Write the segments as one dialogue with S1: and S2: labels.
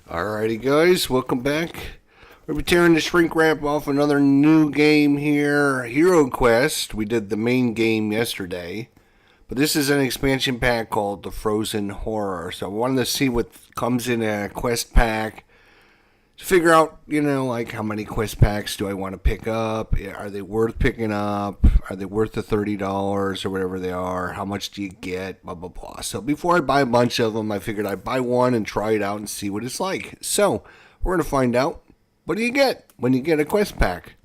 S1: Alrighty guys, welcome back. We'll be tearing the shrink wrap off another new game here, HERQUEST. We did the main game yesterday, but this is an expansion pack called the Frozen Horror. So I wanted to see what comes in a quest pack to figure out, like how many quest packs do I want to pick up? Are they worth picking up? Are they worth the $30 or whatever they are? How much do you get? Blah, blah, blah. So before I buy a bunch of them, I figured I'd buy one and try it out and see what it's like. So we're going to find out, what do you get when you get a quest pack?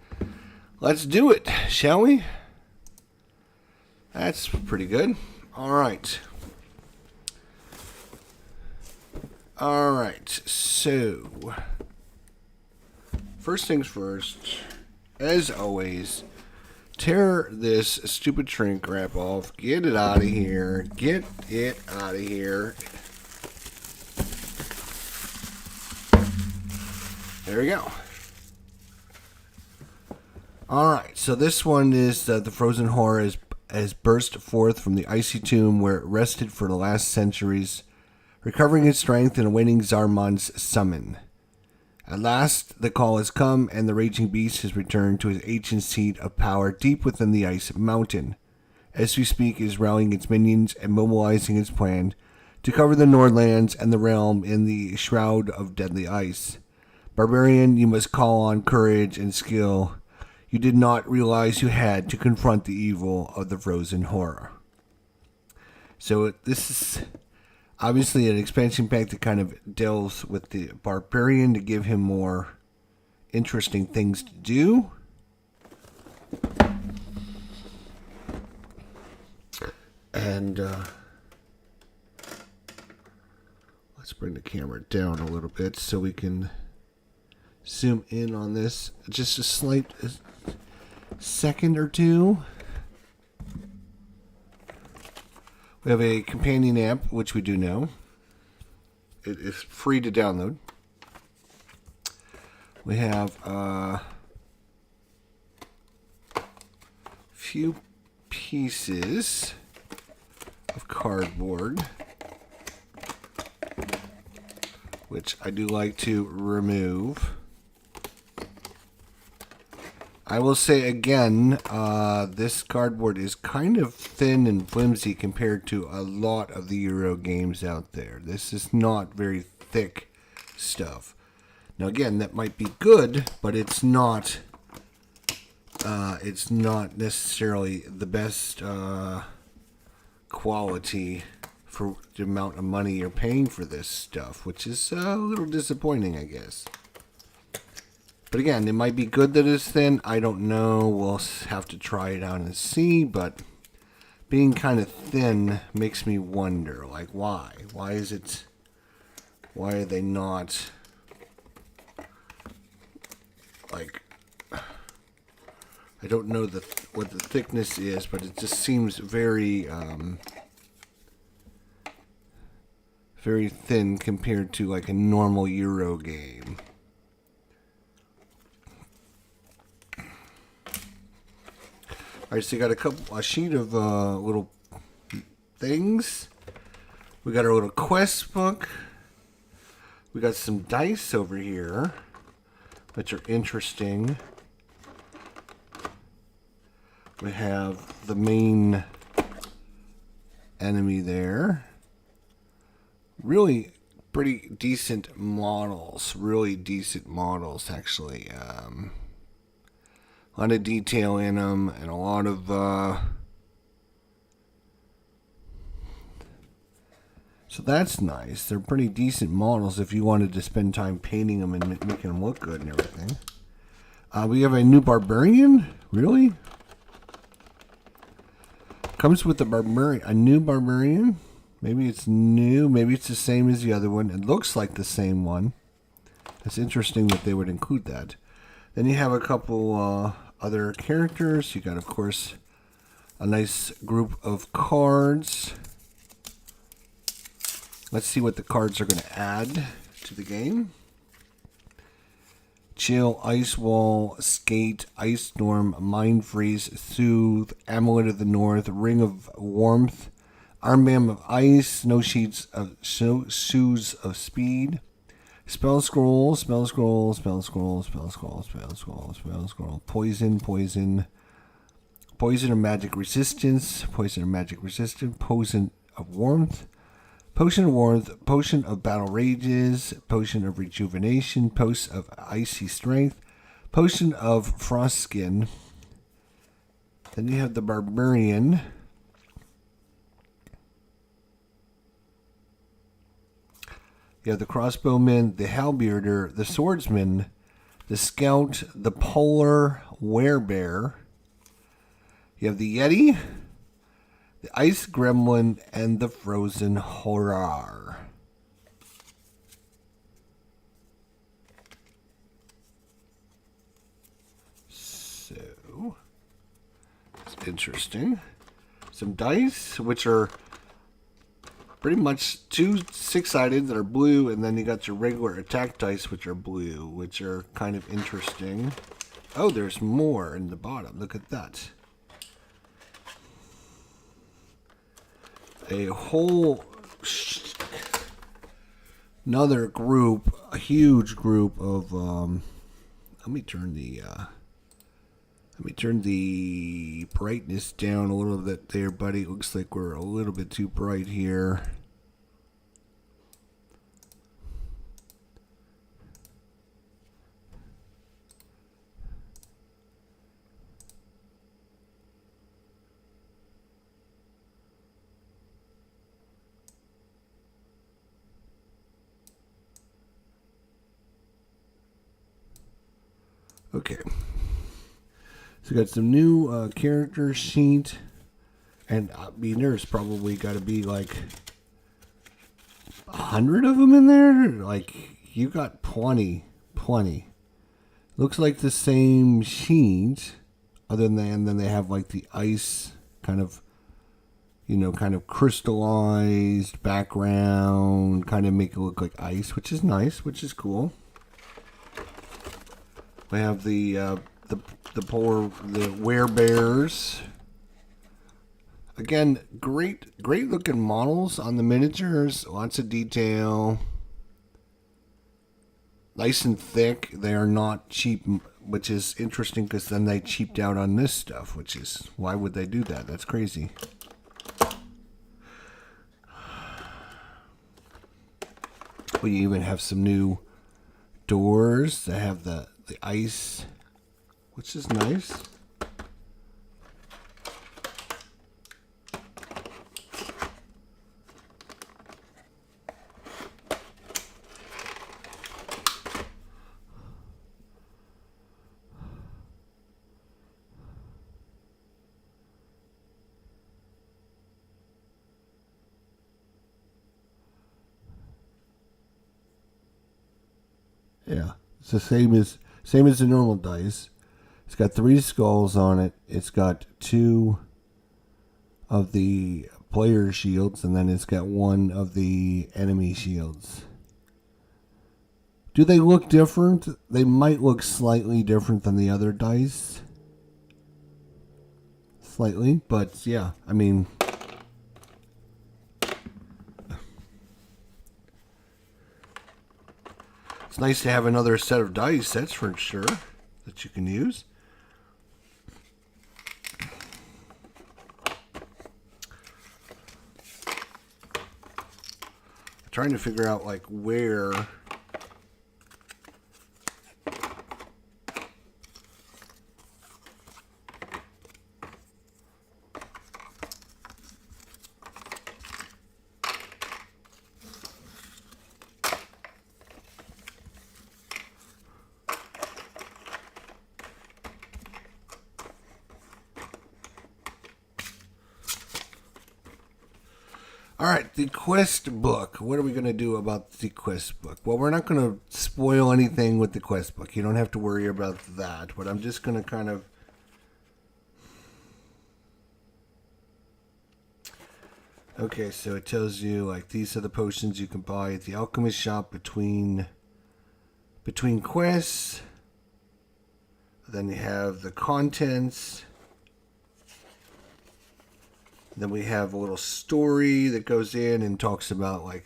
S1: Let's do it, shall we? That's pretty good. All right. So first things first, as always, tear this stupid shrink wrap off. Get it out of here. Get it out of here. There we go. Alright, so this one is the Frozen Horror has burst forth from the icy tomb where it rested for the last centuries, recovering its strength and awaiting Zarmon's summon. At last, the call has come, and the raging beast has returned to his ancient seat of power deep within the ice mountain. As we speak, it is rallying its minions and mobilizing its plan to cover the Nordlands and the realm in the shroud of deadly ice. Barbarian, you must call on courage and skill you did not realize you had to confront the evil of the Frozen Horror. So this is obviously an expansion pack that kind of deals with the Barbarian to give him more interesting things to do. And let's bring the camera down a little bit so we can zoom in on this just a slight second or two. We have a companion app, which we do know. It is free to download. We have a few pieces of cardboard, which I do like to remove. I will say again, this cardboard is kind of thin and flimsy compared to a lot of the Euro games out there. This is not very thick stuff. Now again, that might be good, but it's not necessarily the best quality for the amount of money you're paying for this stuff, which is a little disappointing, I guess. But again, it might be good that it's thin. I don't know. We'll have to try it out and see. But being kind of thin makes me wonder, like, why? Why is it? Why are they not? Like, I don't know what the thickness is, but it just seems very, very thin compared to like a normal Euro game. Alright, so you got a sheet of little things. We got our little quest book. We got some dice over here, which are interesting. We have the main enemy there. Really pretty decent models. Really decent models, actually. A lot of detail in them, and a lot of so that's nice. They're pretty decent models if you wanted to spend time painting them and making them look good and everything. We have a new Barbarian. Really? Comes with a new Barbarian. Maybe it's new. Maybe it's the same as the other one. It looks like the same one. It's interesting that they would include that. Then you have a couple other characters. You got, of course, a nice group of cards. Let's see what the cards are going to add to the game. Chill, Ice Wall, Skate, Ice Storm, Mind Freeze, Soothe, Amulet of the North, Ring of Warmth, Armband of Ice, Shoes of Speed, Spell scroll, spell scroll, spell scroll, spell scroll, spell scroll, spell scroll. Poison, poison. Poison of magic resistance. Poison of magic resistance. Potion of warmth. Potion of warmth. Potion of battle rages. Potion of rejuvenation. Potion of icy strength. Potion of frost skin. Then you have the barbarian. You have the crossbowman, the halberdier, the swordsman, the scout, the polar werebear. You have the yeti, the ice gremlin, and the frozen horror. So, it's interesting. Some dice, which are pretty much 2 6-sided that are blue, and then you got your regular attack dice, which are blue, which are kind of interesting. Oh, there's more in the bottom. Look at that. A whole another group, a huge group of let me turn the brightness down a little bit there, buddy. It looks like we're a little bit too bright here. Okay. So got some new character sheet, and I mean, there's probably got to be like 100 of them in there. Like, you got plenty. Looks like the same sheet, other than then they have like the ice kind of, kind of crystallized background, kind of make it look like ice, which is nice, which is cool. We have the werebears. Again, great looking models on the miniatures. Lots of detail. Nice and thick. They are not cheap, which is interesting because then they cheaped out on this stuff, which is, why would they do that? That's crazy. We even have some new doors that have the ice, which is nice. Yeah, it's the same as the normal dice. It's got 3 skulls on it. It's got 2 of the player shields, and then it's got 1 of the enemy shields. Do they look different? They might look slightly different than the other dice. Slightly, but yeah, I mean, it's nice to have another set of dice, that's for sure, that you can use. I'm trying to figure out like where All right, the quest book. What are we going to do about the quest book? Well, we're not going to spoil anything with the quest book. You don't have to worry about that. But I'm just going to kind of... Okay, so it tells you, like, these are the potions you can buy at the alchemist shop between quests. Then you have the contents. Then we have a little story that goes in and talks about like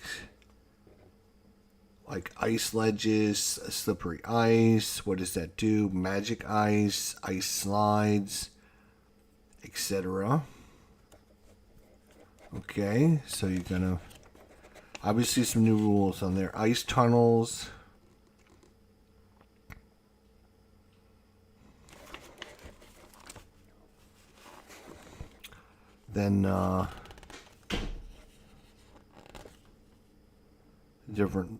S1: like ice ledges, slippery ice. What does that do? Magic ice, ice slides, etc. Okay, so you're gonna obviously some new rules on there. Ice tunnels. Then different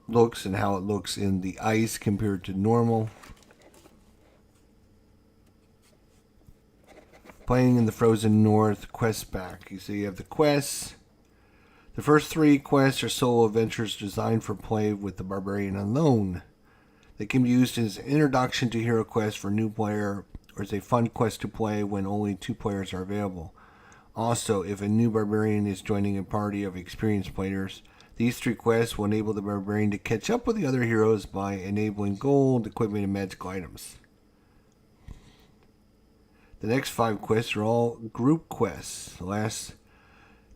S1: looks and how it looks in the ice compared to normal. Playing in the Frozen North quest pack. So you have the quests. The first 3 quests are solo adventures designed for play with the Barbarian alone. They can be used as an introduction to HeroQuest for a new player, or as a fun quest to play when only 2 players are available. Also, if a new Barbarian is joining a party of experienced players, these 3 quests will enable the Barbarian to catch up with the other heroes by enabling gold, equipment, and magical items. The next 5 quests are all group quests. The last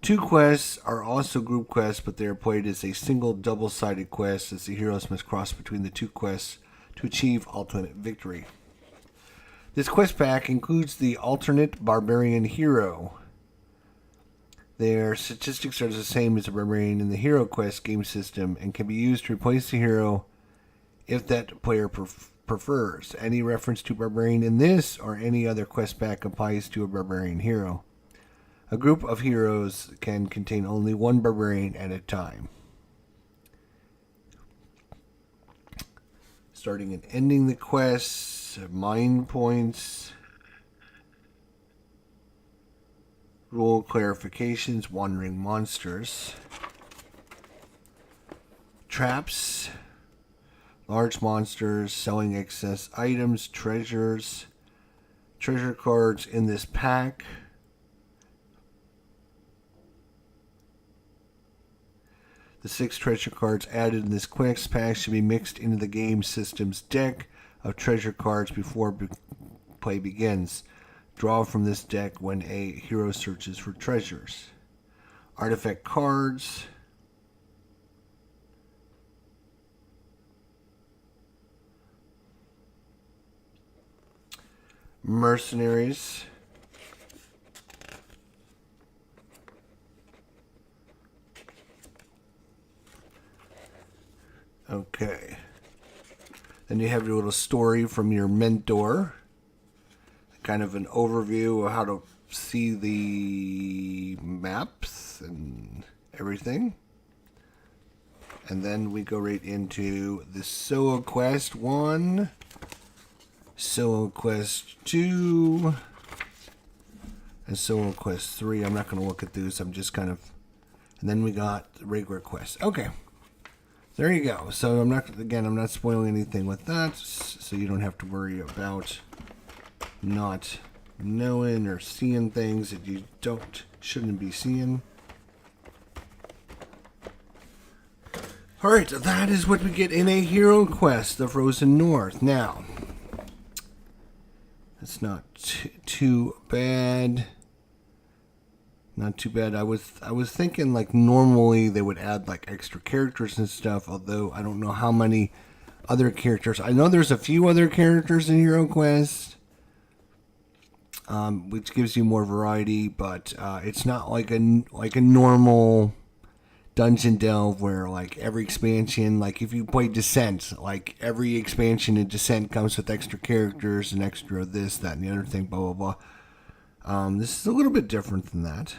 S1: 2 quests are also group quests, but they are played as a single double-sided quest, as the heroes must cross between the 2 quests to achieve ultimate victory. This quest pack includes the alternate Barbarian hero. Their statistics are the same as the Barbarian in the HeroQuest game system and can be used to replace the hero if that player prefers. Any reference to Barbarian in this or any other quest pack applies to a Barbarian hero. A group of heroes can contain only 1 Barbarian at a time. Starting and ending the quests, mind points, rule clarifications, wandering monsters, traps, large monsters, selling excess items, treasures, treasure cards in this pack. The 6 treasure cards added in this quest pack should be mixed into the game system's deck of treasure cards before play begins. Draw from this deck when a hero searches for treasures. Artifact cards. Mercenaries. Okay. Then you have your little story from your mentor. Kind of an overview of how to see the maps and everything. And then we go right into the Solo Quest 1, Solo Quest 2, and Solo Quest 3. I'm not going to look at those. I'm just kind of... And then we got the regular quest. Okay. There you go. So I'm not spoiling anything with that, so you don't have to worry about not knowing or seeing things that you shouldn't be seeing. Alright, that is what we get in a HeroQuest, the Frozen North. Now, it's not too bad. Not too bad. I was thinking like normally they would add like extra characters and stuff, although I don't know how many other characters. I know there's a few other characters in HeroQuest. Which gives you more variety, but it's not like a normal dungeon delve where like every expansion, like if you play Descent, like every expansion in Descent comes with extra characters and extra this, that, and the other thing, blah blah blah. This is a little bit different than that,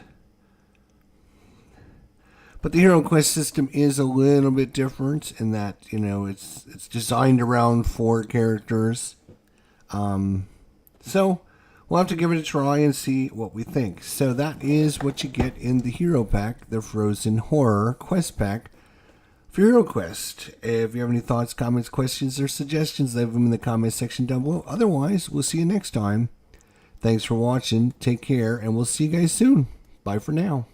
S1: but the HeroQuest system is a little bit different in that it's designed around 4 characters. So we'll have to give it a try and see what we think. So that is what you get in the Hero Pack, the Frozen Horror Quest Pack for HeroQuest. If you have any thoughts, comments, questions, or suggestions, leave them in the comment section down below. Otherwise, we'll see you next time. Thanks for watching. Take care, and we'll see you guys soon. Bye for now.